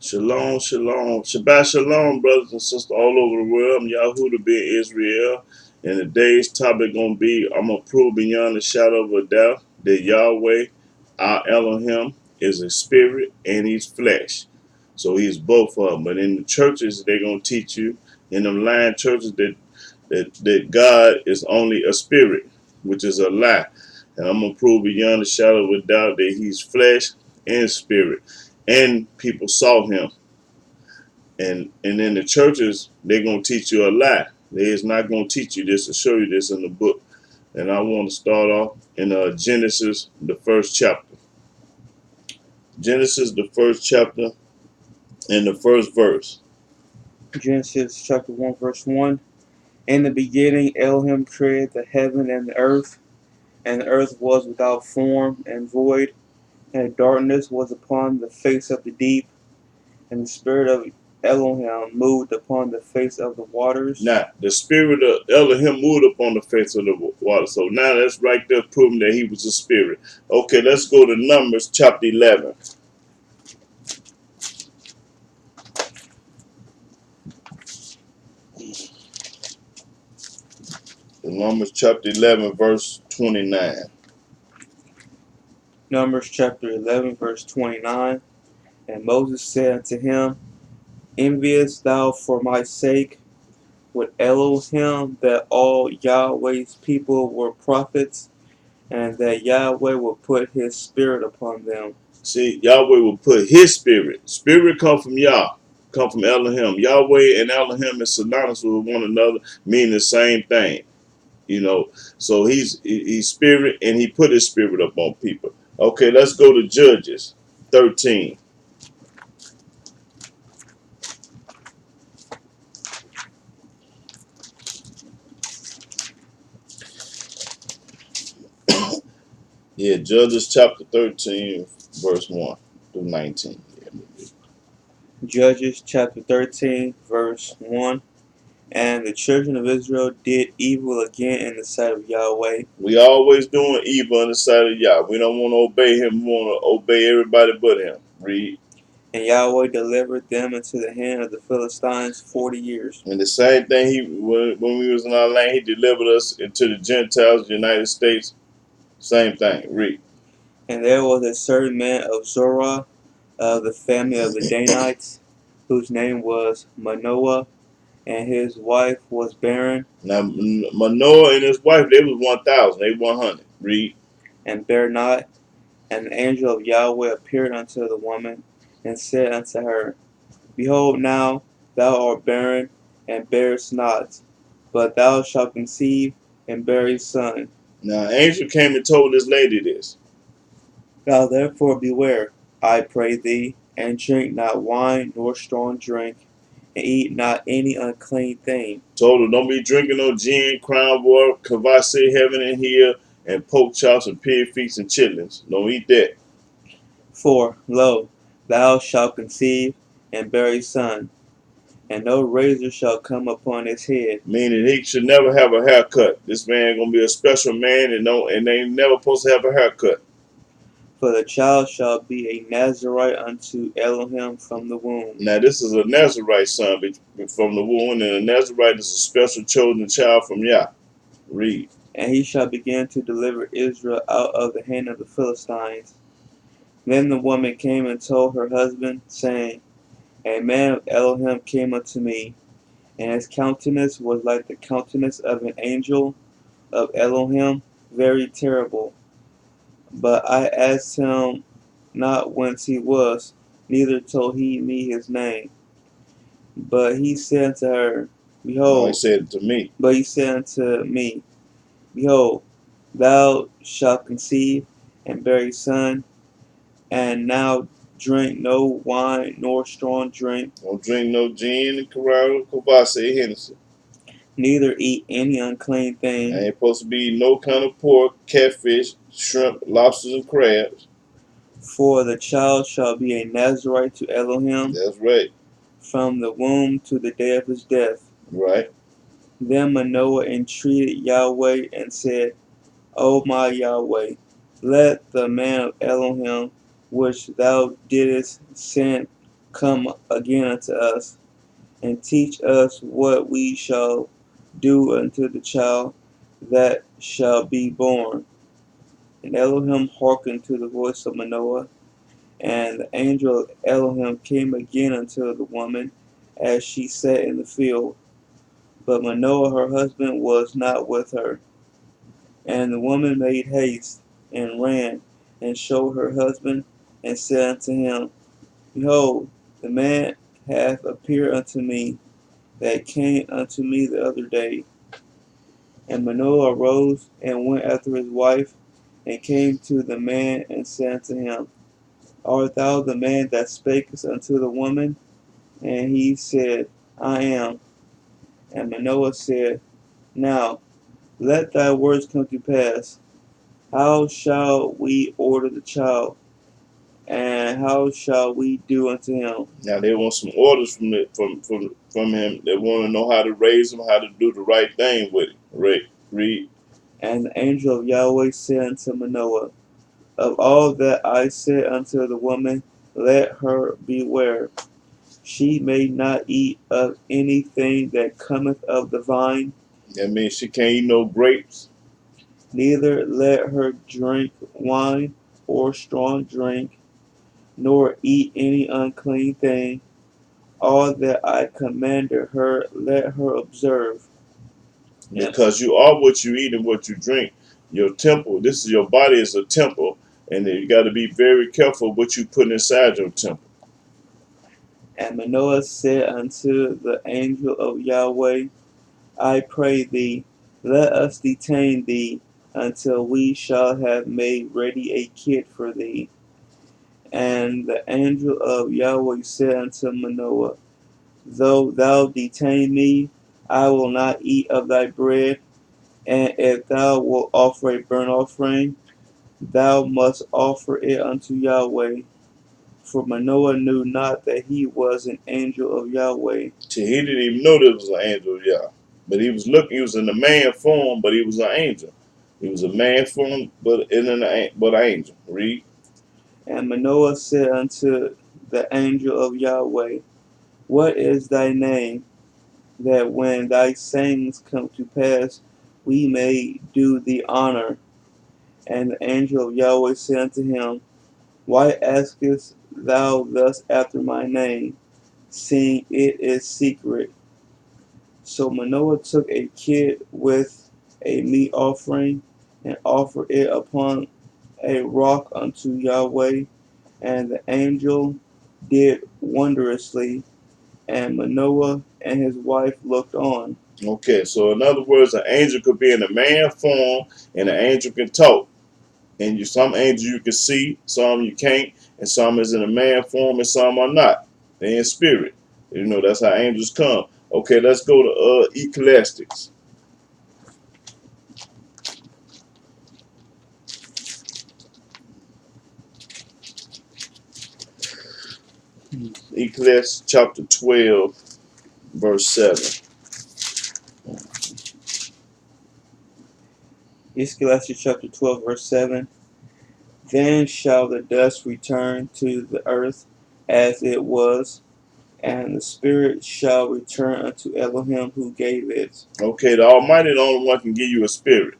Shalom, shalom. Shabbat shalom, brothers and sisters all over the world. I'm Yahudah ben Israel. And today's topic going to be, I'm going to prove beyond the shadow of a doubt that Yahweh, our Elohim, is a spirit and he's flesh. So he's both of them. But in the churches, they're going to teach you, in them lying churches, that God is only a spirit, which is a lie. And I'm going to prove beyond the shadow of a doubt that he's flesh and spirit. And people saw him. And in the churches, they're going to teach you a lie. They is not going to teach you this or show you this in the book. And I want to start off in Genesis, the first chapter. Genesis, the first chapter, and the first verse. Genesis chapter 1, verse 1. In the beginning, Elohim created the heaven and the earth was without form and void, and darkness was upon the face of the deep, and the spirit of Elohim moved upon the face of the waters. Now, the spirit of Elohim moved upon the face of the water. So now that's right there proving that he was a spirit. Okay, let's go to Numbers chapter 11. Numbers chapter 11, verse 29. Numbers chapter 11, verse 29. And Moses said unto him, Enviest thou for my sake with Elohim that all Yahweh's people were prophets, and that Yahweh will put his spirit upon them? See, Yahweh will put his spirit. Spirit come from Yah, come from Elohim. Yahweh and Elohim is synonymous with one another, meaning the same thing. You know, so he's spirit and he put his spirit upon people. Okay, let's go to Judges 13. Yeah, Judges chapter 13, verse 1 through 19. Yeah. Judges chapter 13, verse 1. And the children of Israel did evil again in the sight of Yahweh. We always doing evil on the side of Yah. We don't want to obey him. We want to obey everybody but him. Read. And Yahweh delivered them into the hand of the Philistines 40 years. And the same thing, when we was in our land, he delivered us into the Gentiles, the United States. Same thing. Read. And there was a certain man of Zorah, of the family of the Danites, whose name was Manoah, and his wife was barren, Now, Manoah and his wife, they was 1,000. They 100. Read. and bare not. And the angel of Yahweh appeared unto the woman, and said unto her, Behold, now thou art barren, and bearest not, but thou shalt conceive, and bear a son. Now, an angel came and told this lady this. Thou therefore beware, I pray thee, and drink not wine nor strong drink, and eat not any unclean thing. Told her, don't be drinking no gin, crown water, kavasi, heaven and here, and pork chops and pig feet and chitlins. Don't eat that. For, lo, thou shalt conceive, and bear a son, and no razor shall come upon his head. Meaning he should never have a haircut. This man gonna be a special man, and they never supposed to have a haircut. For the child shall be a Nazarite unto Elohim from the womb. Now this is a Nazarite son from the womb, and a Nazarite is a special chosen child from Yah. Read. And he shall begin to deliver Israel out of the hand of the Philistines. Then the woman came and told her husband, saying, A man of Elohim came unto me, and his countenance was like the countenance of an angel of Elohim, very terrible. But I asked him not whence he was, neither told he me his name. But he said unto her, No, he Behold, said it to me. but he said unto me, Behold, thou shalt conceive, and bear a son, and now drink no wine nor strong drink, Don't drink no gin and Carrara, Kavasi, Hennessy. neither eat any unclean I thing. ain't supposed to be no kind of pork, catfish, shrimp, lobsters, and crabs. For the child shall be a Nazarite to Elohim That's right. from the womb to the day of his death. Right. Then Manoah entreated Yahweh and said, O my Yahweh, let the man of Elohim which thou didst send come again unto us, and teach us what we shall do unto the child that shall be born. And Elohim hearkened to the voice of Manoah, and the angel of Elohim came again unto the woman as she sat in the field. But Manoah her husband was not with her. And the woman made haste, and ran, and showed her husband, and said unto him, Behold, the man hath appeared unto me, that came unto me the other day. And Manoah arose, and went after his wife, and came to the man, and said unto him, Art thou the man that spakest unto the woman? And he said, I am. And Manoah said, Now let thy words come to pass. How shall we order the child? And how shall we do unto him? Now they want some orders from him. They want to know how to raise him, how to do the right thing with him. Read. And the angel of Yahweh said unto Manoah, Of all that I said unto the woman, let her beware. She may not eat of anything that cometh of the vine, That means she can't eat no grapes. neither let her drink wine or strong drink, nor eat any unclean thing. All that I commanded her, let her observe. And, Because you are what you eat and what you drink. Your temple, this is your body is a temple, and you got to be very careful what you put inside your temple. and Manoah said unto the angel of Yahweh, I pray thee, let us detain thee until we shall have made ready a kid for thee. And the angel of Yahweh said unto Manoah, Though thou detain me, I will not eat of thy bread, and if thou wilt offer a burnt offering, thou must offer it unto Yahweh. For Manoah knew not that he was an angel of Yahweh. See, he didn't even know there was an angel of Yah. But he was looking, he was in the man form, but he was an angel. He was a man form, but but an angel. Read. And Manoah said unto the angel of Yahweh, What is thy name, that when thy sayings come to pass, we may do thee honor? And the angel of Yahweh said unto him, Why askest thou thus after my name, seeing it is secret? So Manoah took a kid with a meat offering, and offered it upon a rock unto Yahweh, and the angel did wondrously, and Manoah and his wife looked on. Okay, so in other words, an angel could be in a man form, and an angel can talk. And some angels you can see, some you can't, and some is in a man form, and some are not. They're in spirit. You know that's how angels come. Okay, let's go to Ecclesiastes. Ecclesiastes chapter 12, verse 7. Ecclesiastes chapter 12, verse 7. Then shall the dust return to the earth as it was, and the spirit shall return unto Elohim who gave it. Okay, the Almighty the only one can give you a spirit.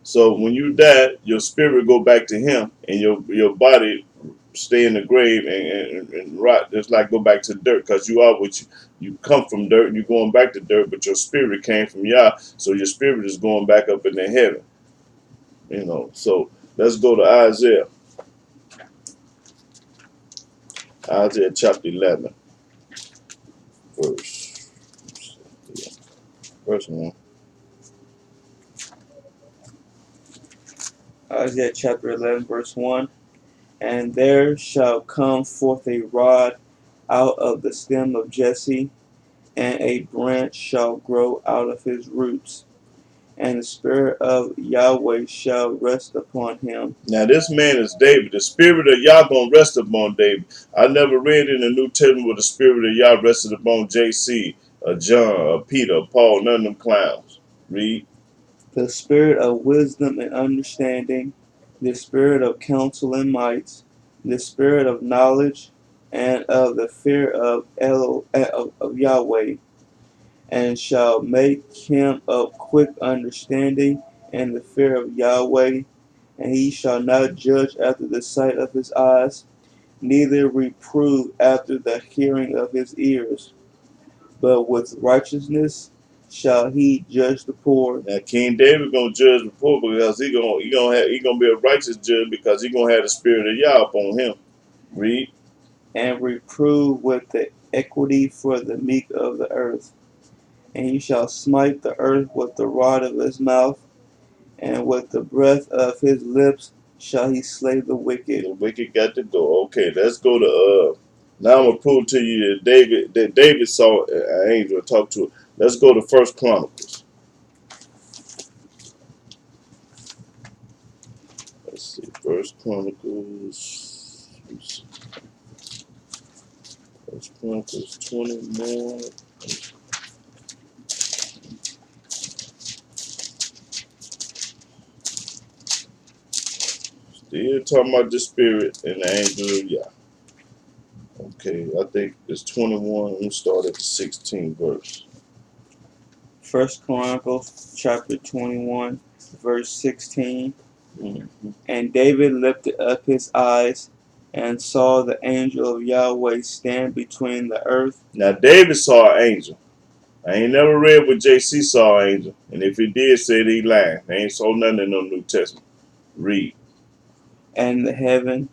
So when you die, your spirit go back to Him, and your body stay in the grave and rot. Just like go back to dirt, because you are what you come from dirt, and you're going back to dirt. But your spirit came from Yah, so your spirit is going back up in the heaven. You know. So let's go to Isaiah chapter 11, verse verse 1. Isaiah chapter 11, verse 1. And there shall come forth a rod out of the stem of Jesse, and a branch shall grow out of his roots, and the spirit of Yahweh shall rest upon him. Now this man is David. The spirit of Yah gonna rest upon David. I never read in the New Testament where the spirit of Yah rested upon J.C., John, Peter, Paul, none of them clowns. Read. The spirit of wisdom and understanding, the spirit of counsel and might, the spirit of knowledge and of the fear of Yahweh, and shall make him of quick understanding and the fear of Yahweh, and he shall not judge after the sight of his eyes, neither reprove after the hearing of his ears, but with righteousness shall he judge the poor, Now King David gonna judge the poor because he gonna be a righteous judge because he gonna have the spirit of Yah upon him. Read. and reprove with the equity for the meek of the earth. And he shall smite the earth with the rod of his mouth, and with the breath of his lips shall he slay the wicked. The wicked got to go. Okay, let's go to now I'm gonna prove to you that David saw an angel and talked to it. Let's go to First Chronicles. Let's see, First Chronicles. First Chronicles 21. Still talking about the spirit and the angel of Yah. Okay, I think it's 21. We start at the 16th verse. First Chronicles chapter 21, verse 16. Mm-hmm. And David lifted up his eyes and saw the angel of Yahweh stand between the earth. Now David saw an angel. I ain't never read what JC saw an angel, and if he did, say that he lying. I ain't saw nothing in no New Testament. Read. And the heaven,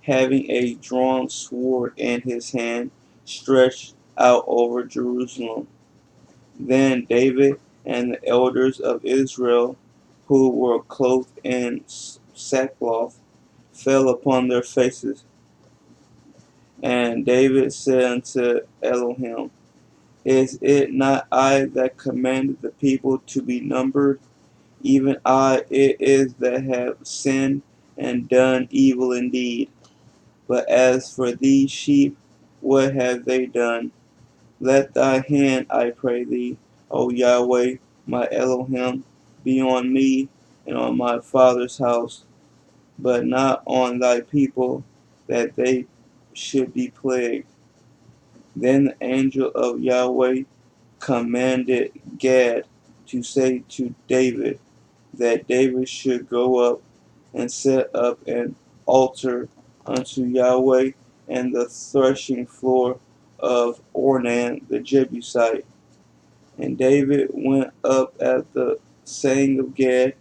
having a drawn sword in his hand, stretched out over Jerusalem. Then David and the elders of Israel, who were clothed in sackcloth, fell upon their faces. And David said unto Elohim, Is it not I that commanded the people to be numbered? Even I it is that have sinned and done evil indeed. But as for these sheep, what have they done? Let thy hand, I pray thee, O Yahweh, my Elohim, be on me and on my father's house, but not on thy people, that they should be plagued. Then the angel of Yahweh commanded Gad to say to David that David should go up and set up an altar unto Yahweh and the threshing floor of Ornan the Jebusite. And David went up at the saying of Gad,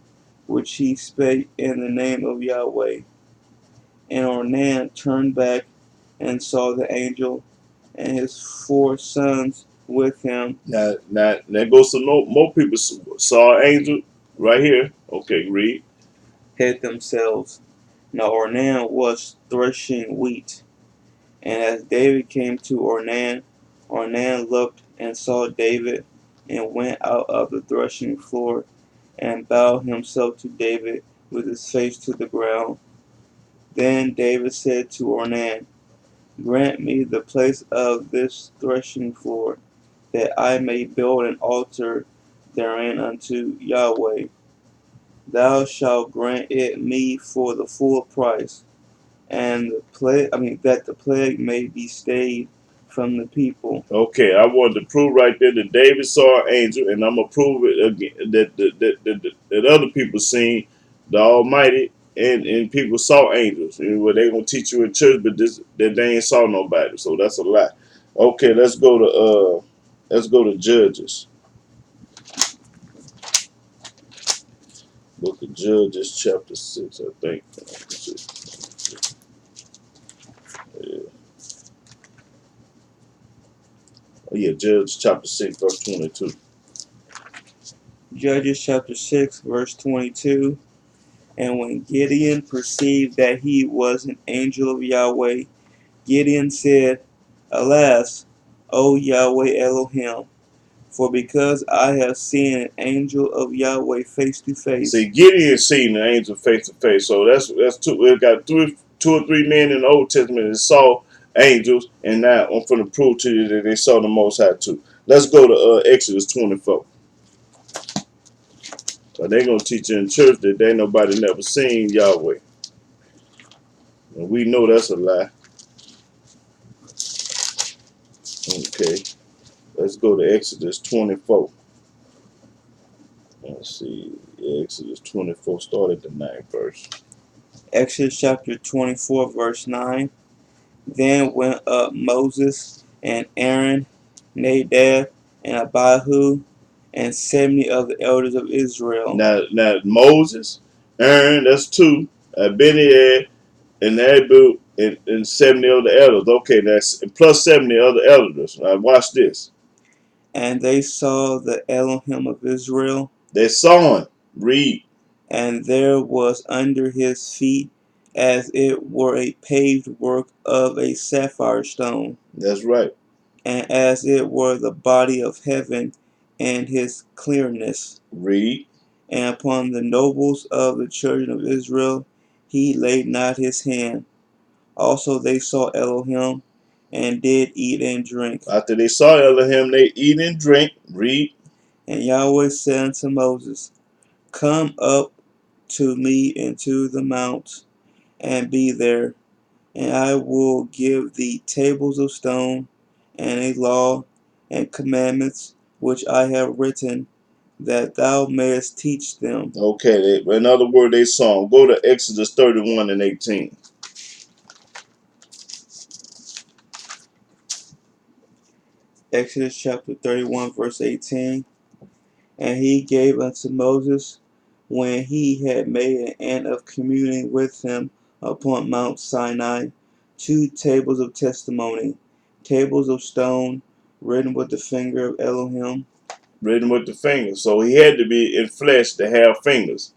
which he spake in the name of Yahweh. And Ornan turned back and saw the angel and his 4 sons with him. Now there goes some more people saw an angel right here. Okay, read. Hid themselves. Now Ornan was threshing wheat. And as David came to Ornan, Ornan looked and saw David, and went out of the threshing floor, and bowed himself to David with his face to the ground. Then David said to Ornan, Grant me the place of this threshing floor, that I may build an altar therein unto Yahweh. Thou shalt grant it me for the full price, and that the plague may be stayed from the people. Okay, I wanted to prove right there that David saw an angel, and I'm gonna prove it again that other people seen the Almighty, and people saw angels. And well, they gonna teach you in church, but that they ain't saw nobody, so that's a lie. Okay, let's go to Judges. Book of Judges, chapter 6, I think. Yeah. Oh yeah, Judges chapter 6, verse 22. Judges chapter 6, verse 22. And when Gideon perceived that he was an angel of Yahweh, Gideon said, Alas, O Yahweh Elohim, for because I have seen an angel of Yahweh face to See, face. Gideon seen the angel face to face. So that's two. We got two or three men in the Old Testament that saw angels, and now I'm going to prove to you that they saw the Most High too. Let's go to Exodus 24. So they're gonna teach you in church that they nobody never seen Yahweh, and we know that's a lie. Okay, let's go to Exodus 24. Let's see, Exodus 24, start at the 9th verse. Exodus chapter 24, verse 9. Then went up Moses and Aaron, Nadab and Abihu, and 70 of the elders of Israel. Now Moses, Aaron, that's two, Abinadab, and Abu, and 70 other elders. Okay, that's plus 70 other elders. Now watch this. And they saw the Elohim of Israel, They saw him. Read. and there was under his feet as it were a paved work of a sapphire stone, That's right. and as it were the body of heaven and his clearness. Read. And upon the nobles of the children of Israel he laid not his hand. Also they saw Elohim, and did eat and drink. After they saw Elohim, they eat and drink. Read. And Yahweh said unto Moses, Come up to me into the mount, and be there, and I will give thee tables of stone, and a law, and commandments, which I have written, that thou mayest teach them. Okay, in other words, they saw him. Go to Exodus 31 and 18. Exodus chapter 31, verse 18. And he gave unto Moses, when he had made an end of communing with him upon Mount Sinai, 2 tables of testimony, tables of stone, written with the finger of Elohim. Written with the fingers. So he had to be in flesh to have fingers.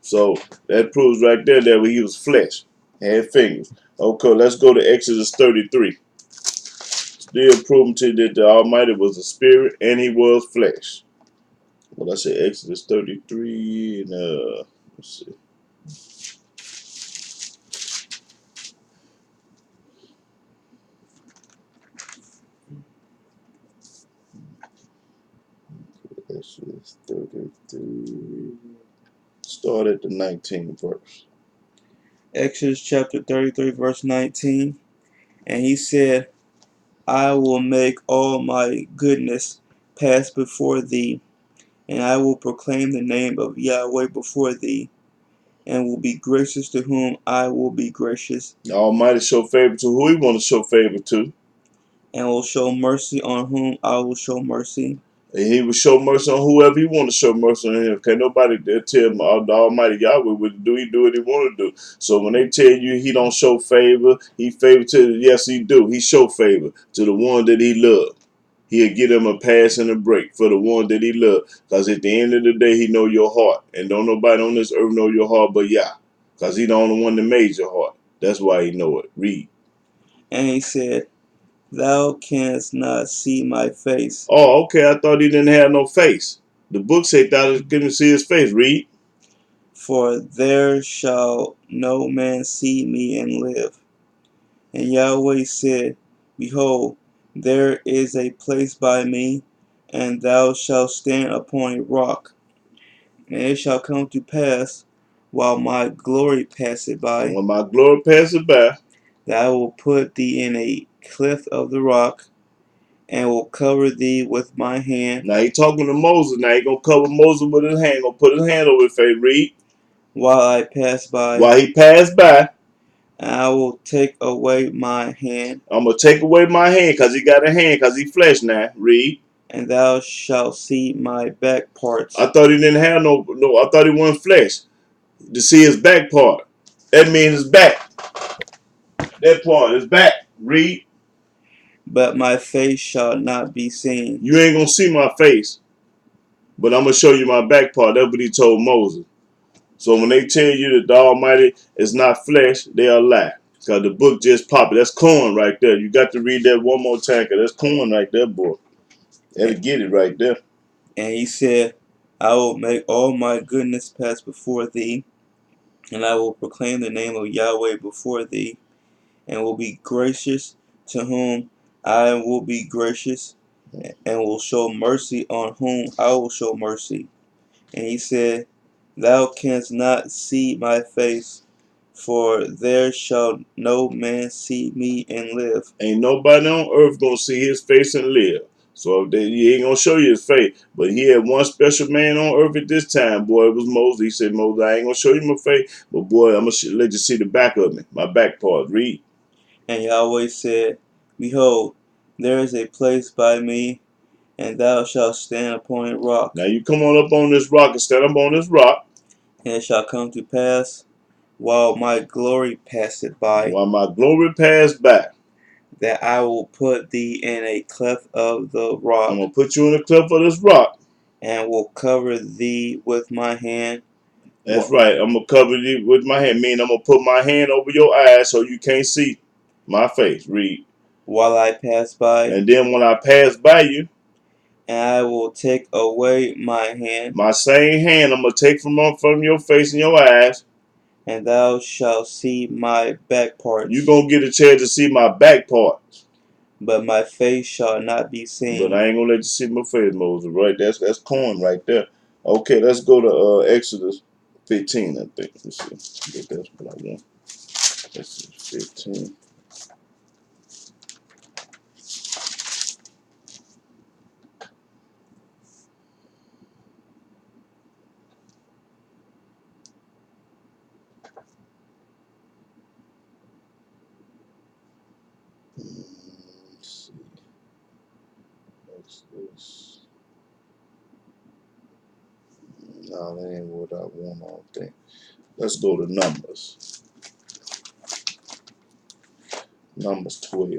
So that proves right there that he was flesh, had fingers. Okay, let's go to Exodus 33. Still proving to you that the Almighty was a spirit and he was flesh. Well, I say Exodus 33 and let's see. Exodus 33. Start at the 19th verse. Exodus chapter 33, verse 19. And he said, I will make all my goodness pass before thee, and I will proclaim the name of Yahweh before thee, and will be gracious to whom I will be gracious, The Almighty show favor to who he want to show favor to. and will show mercy on whom I will show mercy. And he will show mercy on whoever he want to show mercy on him. Can't nobody tell him the Almighty Yahweh what to do. He do what he want to do. So when they tell you he don't show favor, he favor to, yes he do. He show favor to the one that he love. He'll give them a pass and a break for the one that he love. Because at the end of the day, he know your heart. And don't nobody on this earth know your heart but Yah. Because he the only one that made your heart. That's why he know it. Read. And he said, Thou canst not see my face, Oh, okay. I thought he didn't have no face. The book say thou couldn't see his face. Read. for there shall no man see me and live. And Yahweh said, Behold, there is a place by me, and thou shalt stand upon a rock. And it shall come to pass, while my glory passeth And by, when my glory passes by, that I will put thee in a cleft of the rock, and will cover thee with my hand, now he talking to Moses. Now he gonna cover Moses with his hand. Gonna put his hand over his face. Read. while I pass by, While he passed by, and I will take away my hand, I'm gonna take away my hand because he got a hand because he flesh now. Read. and thou shalt see my back I parts. thought he didn't have no. I thought he wasn't flesh. To see his back part. That means his back. That part, his back. Read. But my face shall not be seen. You ain't gonna see my face, but I'm gonna show you my back part. That's what he told Moses. So when they tell you that the Almighty is not flesh, they are lie. Because the book just popped. That's corn right there. You got to read that one more time, because that's corn right there, boy. That'll get it right there. And he said, I will make all my goodness pass before thee, and I will proclaim the name of Yahweh before thee, and will be gracious to whom I will be gracious, and will show mercy on whom I will show mercy. And he said, Thou canst not see my face, for there shall no man see me and live. Ain't nobody on earth gonna see his face and live. So he ain't gonna show you his face. But he had one special man on earth at this time, boy. It was Moses. He said, Moses, I ain't gonna show you my face, but boy, I'm gonna let you see the back of me, my back part. Read. And Yahweh said, Behold, there is a place by me, and thou shalt stand upon a rock. Now you come on up on this rock and stand up on this rock. And it shall come to pass, while my glory passeth by, While my glory pass by, that I will put thee in a cleft of the I'm rock, gonna put you in the cliff of this rock. and will cover thee with my hand, That's right. I'm gonna cover you with my hand. Meaning I'm gonna put my hand over your eyes so you can't see my face. Read. while I pass by, And then when I pass by you, and I will take away my hand, my same hand I'm gonna take from your face and your eyes. and thou shalt see my back You parts, gonna get a chance to see my back part, but my face shall not be but seen. I ain't gonna let you see my face, Moses. Right? That's corn right there. Okay, let's go to Exodus 15. I think. Let's see. That's what I want. Exodus 15. Let's see. Exodus. No, that ain't what I want. I don't think. Let's go to Numbers. Numbers 12.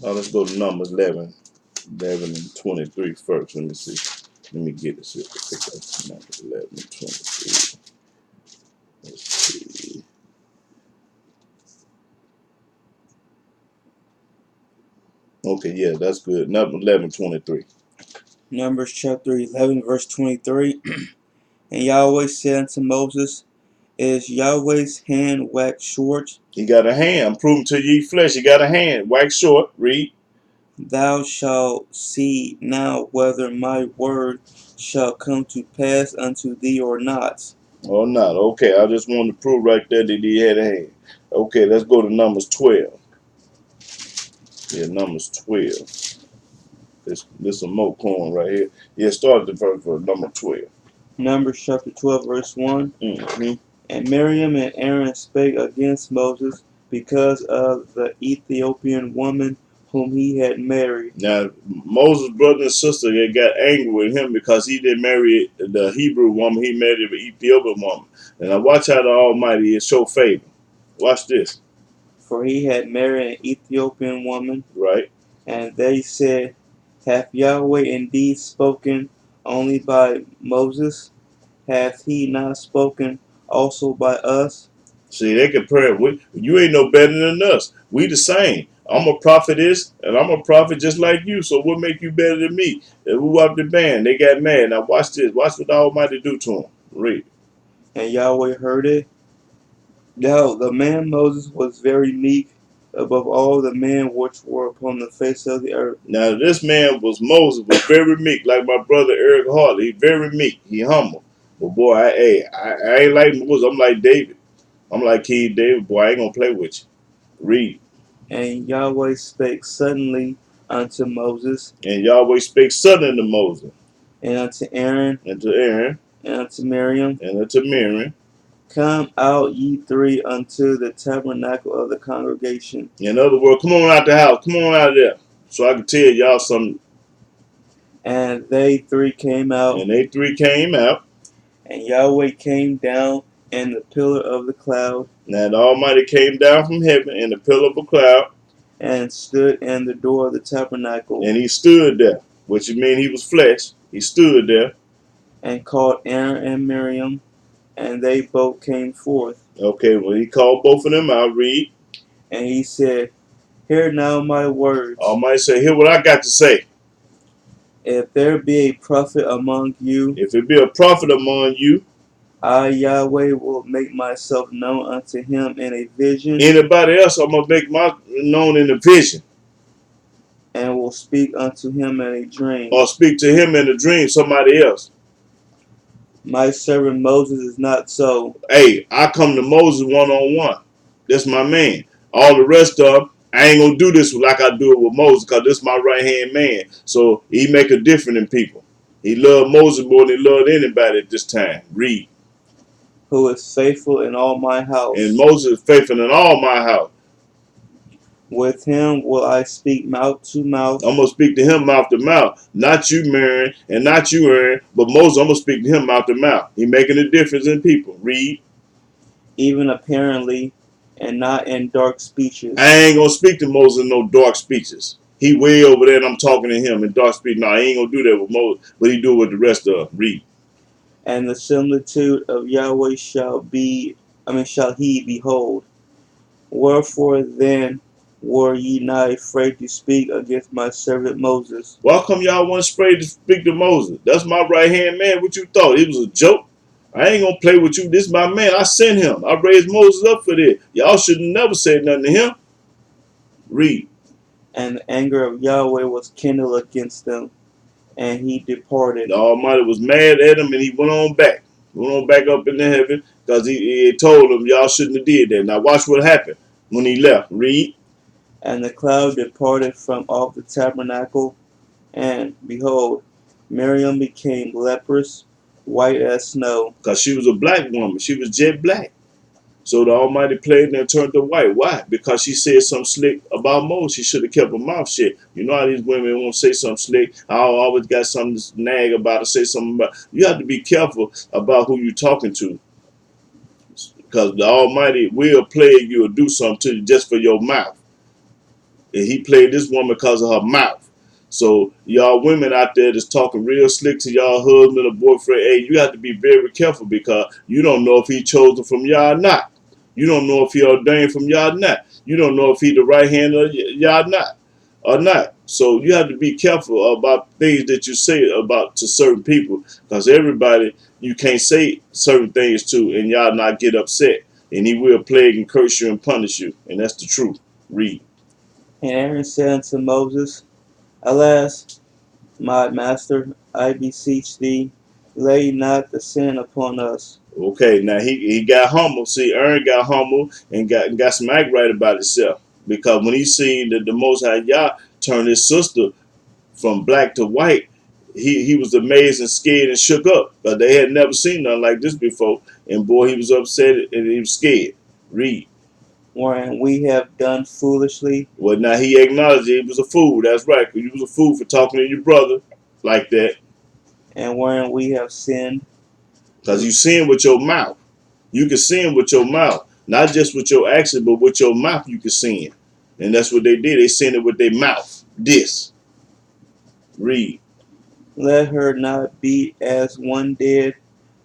Now let's go to Numbers 11 and 23 first. Let me see. Let me get this here. Numbers 11 and 23. Let's see. Okay, yeah, that's good. Numbers 11:23. Numbers chapter 11, verse 23. And Yahweh said unto Moses, Is Yahweh's hand waxed short? He got a hand. I'm proving to ye flesh. He got a hand. Wax short. Read. Thou shalt see now whether my word shall come to pass unto thee or not. Or not. Okay, I just wanted to prove right there that he had a hand. Okay, let's go to Numbers 12. Yeah, Numbers 12. This some more corn right here. Yeah, start the verse for number 12. Numbers chapter 12, verse 1. Mm-hmm. And Miriam and Aaron spake against Moses because of the Ethiopian woman whom he had married. Now, Moses' brother and sister, they got angry with him because he didn't marry the Hebrew woman. He married the Ethiopian woman. And now watch how the Almighty is show favor. Watch this. For he had married an Ethiopian woman. Right? And they said, Hath Yahweh indeed spoken only by Moses? Hath he not spoken also by us? See, they compare. You ain't no better than us. We the same. I'm a prophetess, and I'm a prophet just like you. So what make you better than me? And who up the band? They got mad. Now watch this. Watch what the Almighty do to them. Read. And Yahweh heard it. Now the man Moses was very meek above all the men which were upon the face of the earth. Now this man was Moses, was very meek, like my brother Eric Harley. He very meek. He humble. But boy, I ain't like Moses. I'm like David. I'm like King David. Boy, I ain't gonna play with you. Read. And Yahweh spake suddenly unto Moses, And Yahweh spake suddenly to Moses, and unto Aaron, and to Aaron, and unto Miriam, and unto Miriam. Come out ye three unto the tabernacle of the congregation. In other words, come on out the house. Come on out of there. So I can tell y'all something. And they three came out, And they three came out. and Yahweh came down in the pillar of the cloud, Now the Almighty came down from heaven in the pillar of a cloud. and stood in the door of the tabernacle, And he stood there, which means he was flesh. He stood there. and called Aaron and Miriam, and they both came forth. Okay, well, he called both of them out. Read. And he said, Hear now my words. Almighty say, hear what I got to say. If there be a prophet among you, If it be a prophet among you, I, Yahweh, will make myself known unto him in a vision anybody else, I'm going to make my known in a vision. and will speak unto him in a dream. or speak to him in a dream, somebody else. My servant Moses is not so. Hey, I come to Moses one on one. That's my man. All the rest of them, I ain't gonna do this like I do it with Moses, because this is my right hand man. So he make a difference in people. He loved Moses more than he loved anybody at this time. Read. Who is faithful in all my And house. Moses is faithful in all my house. With him will I speak mouth to mouth, I'm gonna speak to him mouth to mouth, not you, Mary, and not you, Aaron, but Moses. I'm gonna speak to him mouth to mouth. He making a difference in people. Read. even apparently, and not in dark I speeches. ain't gonna speak to Moses in no dark speeches. He way over there, and I'm talking to him in dark speech. No, I ain't gonna do that with Moses, but he do it with the rest of them. Read. And the similitude of Yahweh shall he behold. Wherefore then were ye not afraid to speak against my servant Moses? Why come y'all want to spray to speak to Moses? That's my right hand man. What you thought? It was a joke? I ain't gonna play with you. This is my man. I sent him. I raised Moses up for this. Y'all should have never said nothing to him. Read. And the anger of Yahweh was kindled against them, and he departed. The Almighty was mad at him, and he went on back. Went on back up into heaven, because he told him y'all shouldn't have did that. Now watch what happened when he left. Read. And the cloud departed from off the tabernacle, and behold, Miriam became leprous, white as snow. Because she was a black woman. She was jet black. So the Almighty played and turned her white. Why? Because she said something slick about Moses. She should have kept her mouth shut. You know how these women won't say something slick. I always got something to nag about or say something about. You have to be careful about who you're talking to. Because the Almighty will plague you or do something to you just for your mouth. And he played this woman because of her mouth. So y'all women out there that's talking real slick to y'all husband or boyfriend, hey, you have to be very careful, because you don't know if he chosen from y'all or not. You don't know if he ordained from y'all or not. You don't know if he the right hand of y'all or not. So you have to be careful about things that you say about to certain people, because everybody you can't say certain things to and y'all not get upset. And he will plague and curse you and punish you. And that's the truth. Read. And Aaron said unto Moses, Alas, my master, I beseech thee, lay not the sin upon us. Okay, now he got humble. See, Aaron got humble and got some act right about himself, because when he seen that the Most High Yah turned his sister from black to white, he was amazed and scared and shook up, but they had never seen nothing like this before. And boy, he was upset and he was scared. Read. Wherein we have done foolishly, Well, now he acknowledged he was a fool. That's right, because you was a fool for talking to your brother like that, and wherein we have sinned. because you sin with your mouth. You can sin with your mouth, not just with your actions, but with your mouth you can sin. And that's what they did. They sinned it with their mouth. This. Read. Let her not be as one dead,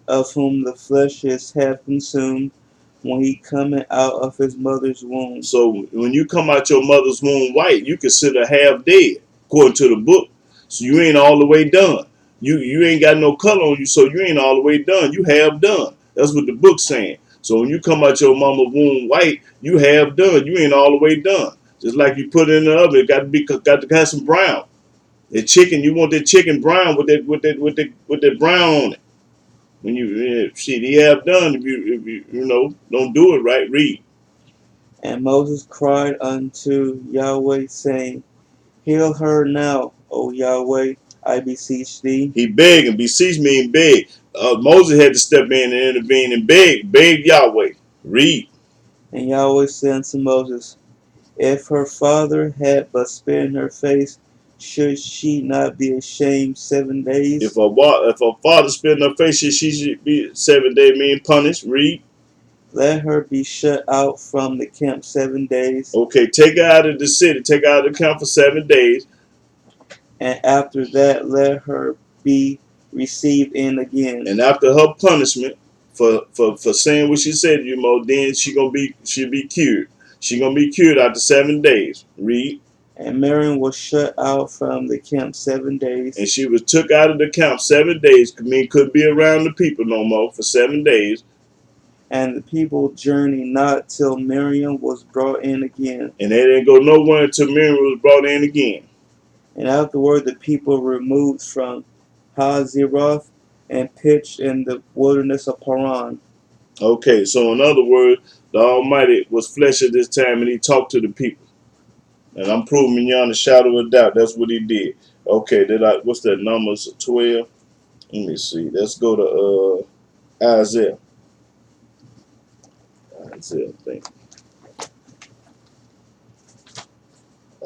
of whom the flesh is half consumed, when he cometh out of his mother's womb. So when you come out your mother's womb white, you consider half dead, according to the book. So you ain't all the way done. You ain't got no color on you, so you ain't all the way done. You half done. That's what the book's saying. So when you come out your mama's womb white, you half done. You ain't all the way done. Just like you put it in the oven, it got to have some brown. The chicken, you want that chicken brown with that brown on it. When you shit, he have done if you don't do it right. Read. And Moses cried unto Yahweh, saying, Heal her now, O Yahweh, I beseech thee. He begged and beseech me and beg. Moses had to step in and intervene and beg Yahweh. Read. And Yahweh said unto Moses, If her father had but spared her face, should she not be ashamed 7 days? If her father spit in her face, she should be 7 days being punished. Read. Let her be shut out from the camp 7 days, Okay, take her out of the city. Take her out of the camp for 7 days. and after that let her be received in again. And after her punishment for saying what she said to you, Mo, then she'll be cured. She gonna be cured after 7 days. Read. And Miriam was shut out from the camp 7 And days, she was took out of the camp 7 days. Couldn't be around the people no more for 7 days. and the people journeyed not till Miriam was brought in again. And they didn't go nowhere until Miriam was brought in again. And afterward the people removed from Hazeroth and pitched in the wilderness of Paran. Okay, so in other words, the Almighty was flesh at this time and he talked to the people. And I'm proving beyond a shadow of doubt that's what he did. Okay, what's that, Numbers 12? Let me see. Let's go to Isaiah. Isaiah, I think.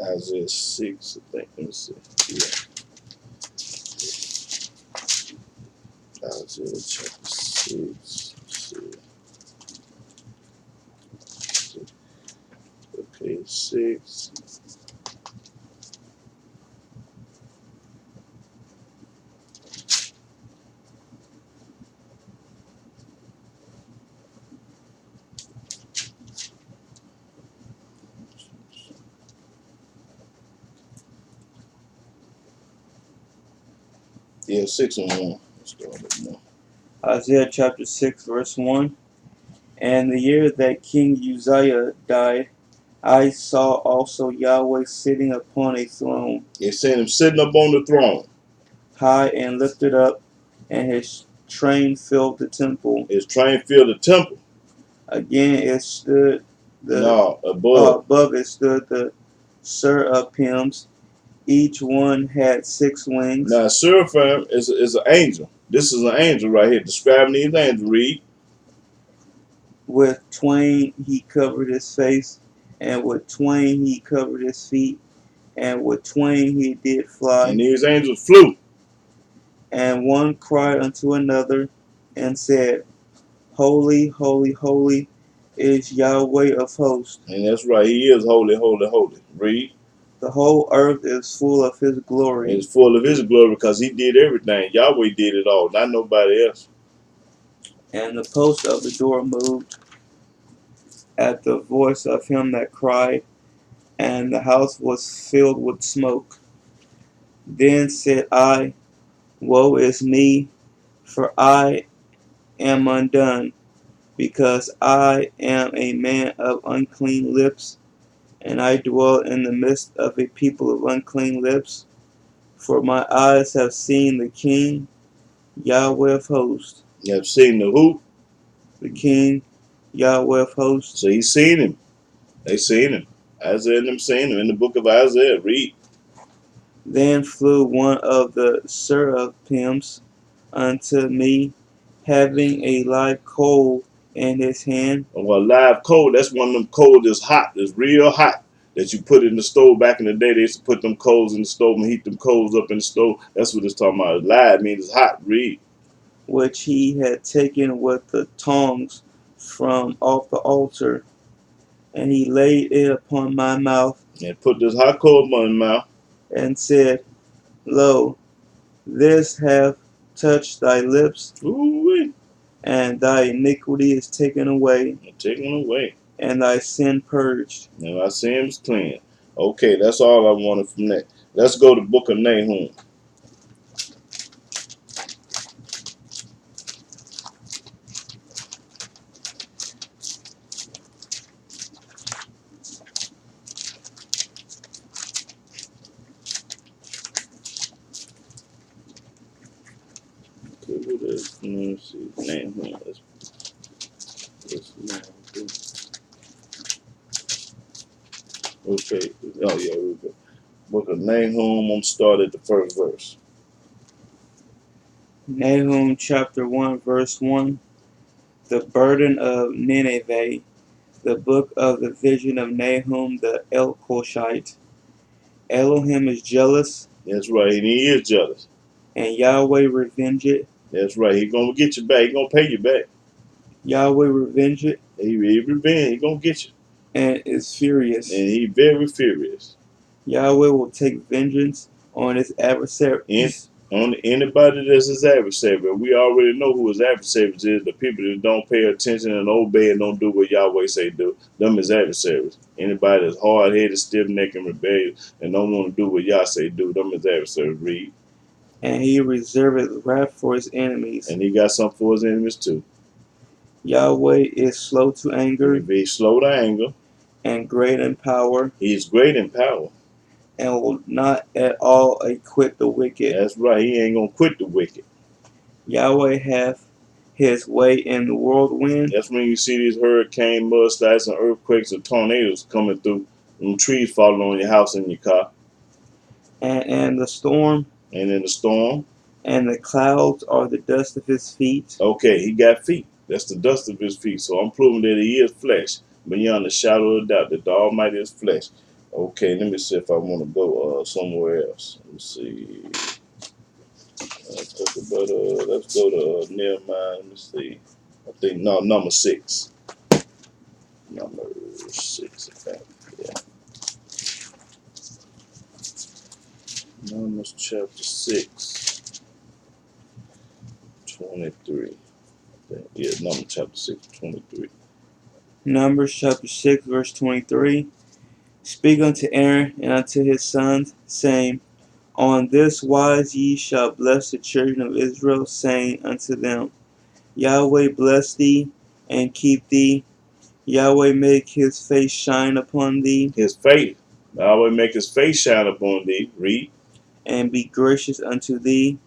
Isaiah 6, I think. Let me see. Yeah. Isaiah chapter 6. Let's see. Okay, 6. Yeah, 6 and 1. Let's go with 1. Isaiah chapter 6 verse 1. And the year that King Uzziah died, I saw also Yahweh sitting upon a throne, They seen him sitting up on the throne. high and lifted up, and his train filled the temple. His train filled the temple. Again it stood No, above. above it stood the seraphims. Each one had 6 wings. Now, seraphim is an angel. This is an angel right here. Describing these angels. Read. With twain he covered his face, and with twain he covered his feet, and with twain he did fly. And these angels flew. And one cried unto another, and said, Holy, holy, holy is Yahweh of hosts. And that's right. He is holy, holy, holy. Read. The whole earth is full of his glory. It's full of his glory because he did everything. Yahweh did it all, not nobody else. And the post of the door moved at the voice of him that cried, and the house was filled with smoke. Then said I, Woe is me, for I am undone, because I am a man of unclean lips, and I dwell in the midst of a people of unclean lips. For my eyes have seen the King, Yahweh of hosts. You have seen the who? The King, Yahweh of hosts. So he's seen him. They seen him. Isaiah and them seen him in the book of Isaiah. Read. Then flew one of the seraphims unto me, having a live coal in his hand. Well, live coal, that's one of them coals that's hot, that's real hot, that you put in the stove. Back in the day, they used to put them coals in the stove and heat them coals up in the stove. That's what it's talking about. Live means it's hot. Read. Which he had taken with the tongs from off the altar, and he laid it upon my mouth, And put this hot coal in my mouth. and said, Lo, this hath touched thy lips, Ooh-wee. and thy iniquity is taken away, Taken away. and thy sin purged. Now I see him clean. Okay, that's all I wanted from that. Let's go to the book of Nahum. Okay, what is, let me see. Nahum. Okay. Oh, yeah, here we go. Book of Nahum. I'm start at the first verse. Nahum chapter 1 verse 1. The burden of Nineveh, the book of the vision of Nahum the Elkoshite. Elohim is jealous, That's right. And he is jealous. and Yahweh revenge it. That's right. He gonna get you back. He gonna pay you back. Yahweh revenge it, He revenge. He gonna get you. and is furious. And he very furious. Yahweh will take vengeance on his And adversaries. on anybody that's his adversary. We already know who his adversaries is. The people that don't pay attention and obey and don't do what Yahweh say do. Them his adversaries. Anybody that's hard headed, stiff necked, and rebellious and don't want to do what Yah say do. Them his adversaries. Read. And he reserveth wrath for his enemies. And he got something for his enemies too. Yahweh is slow to anger, He's slow to anger. and great in power, He's great in power. and will not at all acquit the wicked. That's right. He ain't gonna quit the wicked. Yahweh hath his way in the whirlwind, That's when you see these hurricane, mudslides, and earthquakes and tornadoes coming through, and trees falling on your house and your car, and the storm, and in the storm. and the clouds are the dust of his feet. Okay, he got feet. That's the dust of his feet. So I'm proving that he is flesh, beyond the shadow of doubt that the Almighty is flesh. Okay, let me see if I want to go somewhere else. Let me see. Let's go to Nehemiah. Let me see. I think no, number 6. Number 6, I think. Yeah. Numbers chapter 6, 23. I think. Yeah, Numbers chapter 6, 23. Numbers chapter 6, verse 23. Speak unto Aaron and unto his sons, saying, On this wise ye shall bless the children of Israel, saying unto them, Yahweh bless thee and keep thee. Yahweh make his face shine upon thee, His faith. Yahweh make his face shine upon thee. Read. and be gracious unto thee.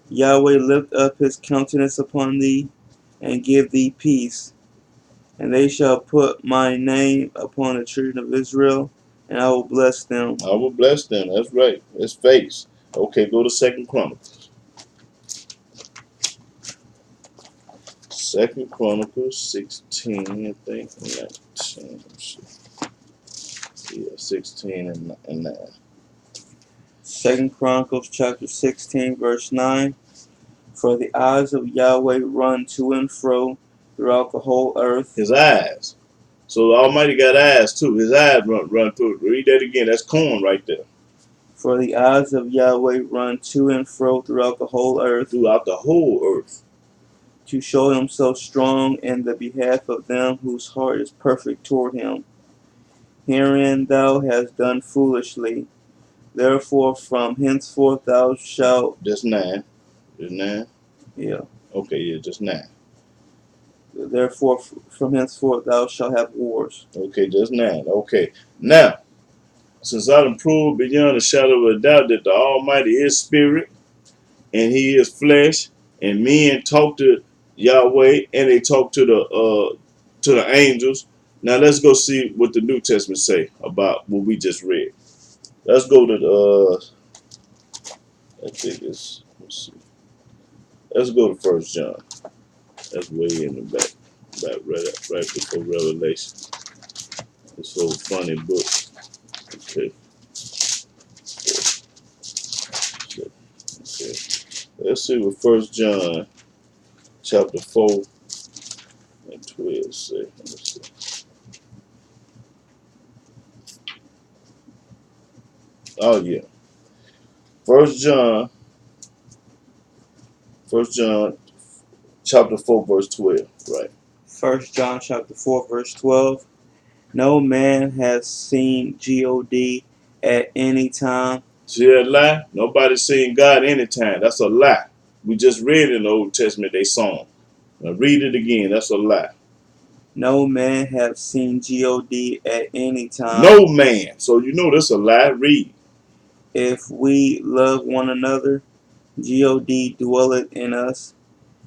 Yahweh lift up his countenance upon thee, and give thee peace. And they shall put my name upon the children of Israel, and I will bless them. I will bless them. That's right. His face. Okay, go to 2 Chronicles. 2 Chronicles 16, I think. 19. Yeah, 16 and 9. 2 Chronicles chapter 16, verse 9. For the eyes of Yahweh run to and fro throughout the whole earth. His eyes. So the Almighty got eyes too. His eyes run through it. Read that again. That's corn right there. For the eyes of Yahweh run to and fro throughout the whole earth, Throughout the whole earth. to show himself strong in the behalf of them whose heart is perfect toward him. Herein thou hast done foolishly. Therefore from henceforth thou shalt... Just 9. Just 9. Yeah. Okay, yeah, just 9. Therefore from henceforth thou shalt have wars. Okay, just 9. Okay. Now, since I done proved beyond a shadow of a doubt that the Almighty is spirit and he is flesh, and men talk to Yahweh and they talk to the angels. Now let's go see what the New Testament say about what we just read. Let's go to I think it's, let's see. Let's go to 1 John. That's way in the back right before Revelation. This old funny book. Okay. Okay. Let's see what 1 John chapter 4 and 12 say. Let me see. Oh yeah. First John chapter 4 verse 12. Right. 1 John chapter 4 verse 12. No man has seen God at any time. See that lie? Nobody's seen God anytime. That's a lie. We just read in the Old Testament they saw him. Now read it again. That's a lie. No man have seen God at any time. No man. So you know that's a lie. Read. If we love one another, God dwelleth in us,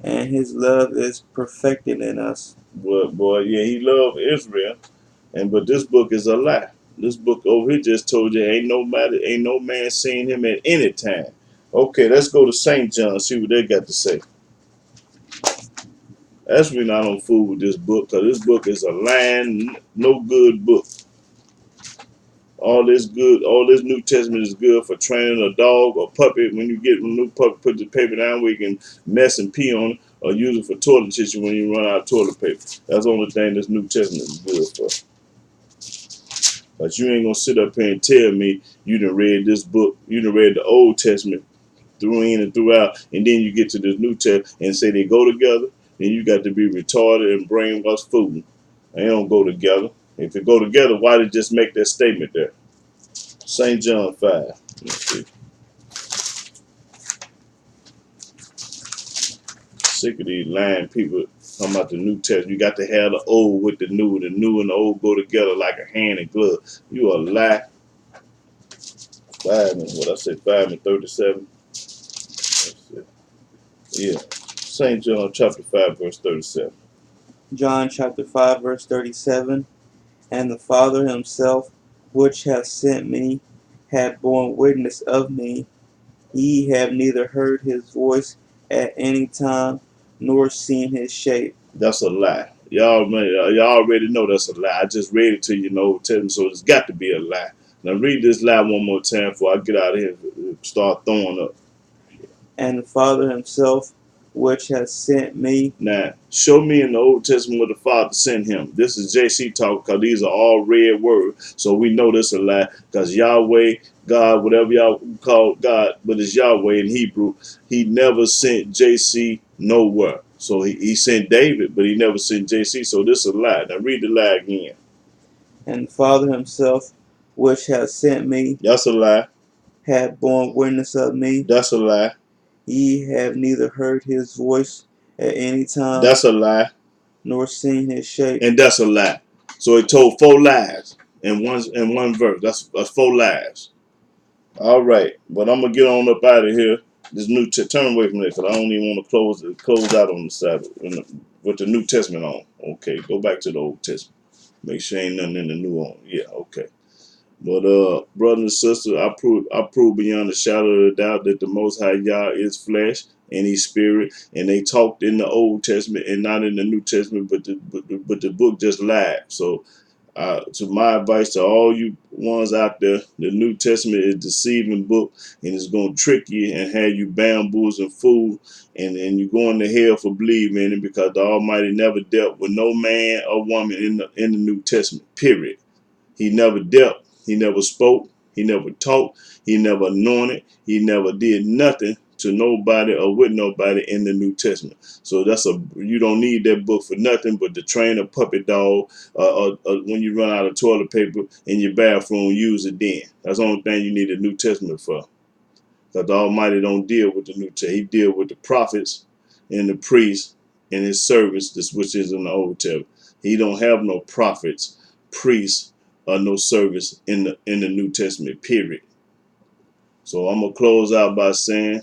and his love is perfected in us. Boy, yeah, he loved Israel. But this book is a lie. This book over here just told you ain't no man seen him at any time. Okay, let's go to St. John, see what they got to say. That's when I don't fool with this book, because this book is a lying, no good book. All this New Testament is good for training a dog or puppy. When you get a new puppy, put the paper down where you can mess and pee on it, or use it for toilet tissue when you run out of toilet paper. That's the only thing this New Testament is good for. But you ain't gonna sit up here and tell me you done read this book, you done read the Old Testament through in and throughout, and then you get to this New Testament and say they go together. Then you got to be retarded and brainwashed fool. They don't go together. If they go together, why did just make that statement there? St. John 5. Let's see. Sick of these lying people talking about the New Testament. You got to have the old with the new and the old go together like a hand and glove. You a lie. what I say, 5 and 37. Yeah. St. John chapter 5, verse 37. John chapter 5, verse 37. And the Father himself, which hath sent me, hath borne witness of me. Ye have neither heard his voice at any time, nor seen his shape. That's a lie. Y'all already know that's a lie. I just read it to you in the Old Testament, so it's got to be a lie. Now read this lie one more time before I get out of here and start throwing up. And the Father himself, which hath sent me. Now, show me in the Old Testament where the Father sent him. This is JC talk because these are all red words. So we know this a lie because Yahweh, God, whatever y'all call God, but it's Yahweh in Hebrew. He never sent JC nowhere. So he sent David, but he never sent JC. So this is a lie. Now read the lie again. And the Father himself, which hath sent me, That's a lie. hath borne witness of me. That's a lie. Ye have neither heard his voice at any time, That's a lie. nor seen his shape. And that's a lie. So he told 4 lies in one verse. That's 4 lies. All right, but I'm gonna get on up out of here. This turn away from there because I don't even want to close out on the side with the New Testament on. Okay, go back to the Old Testament. Make sure ain't nothing in the New on. Yeah, okay. But brothers and sisters, I prove beyond a shadow of a doubt that the Most High Yah is flesh and He's spirit, and they talked in the Old Testament and not in the New Testament, but the book just lied. So to my advice to all you ones out there, the New Testament is a deceiving book, and it's going to trick you and have you bamboozled and fooled, and you're going to hell for believing in it because the Almighty never dealt with no man or woman in the New Testament. Period. He never dealt. He never spoke. He never talked. He never anointed. He never did nothing to nobody or with nobody in the New Testament. So you don't need that book for nothing but to train a puppet dog. When you run out of toilet paper in your bathroom, use it then. That's the only thing you need a New Testament for. Because the Almighty don't deal with the New Testament. He deal with the prophets and the priests and his servants, this which is in the Old Testament. He don't have no prophets, priests, or no service in the New Testament. Period. So I'm gonna close out by saying,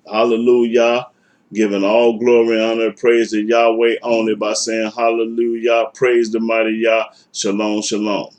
Hallelujah, giving all glory, honor, and praise to Yahweh only by saying Hallelujah, praise the mighty Yah, Shalom, Shalom.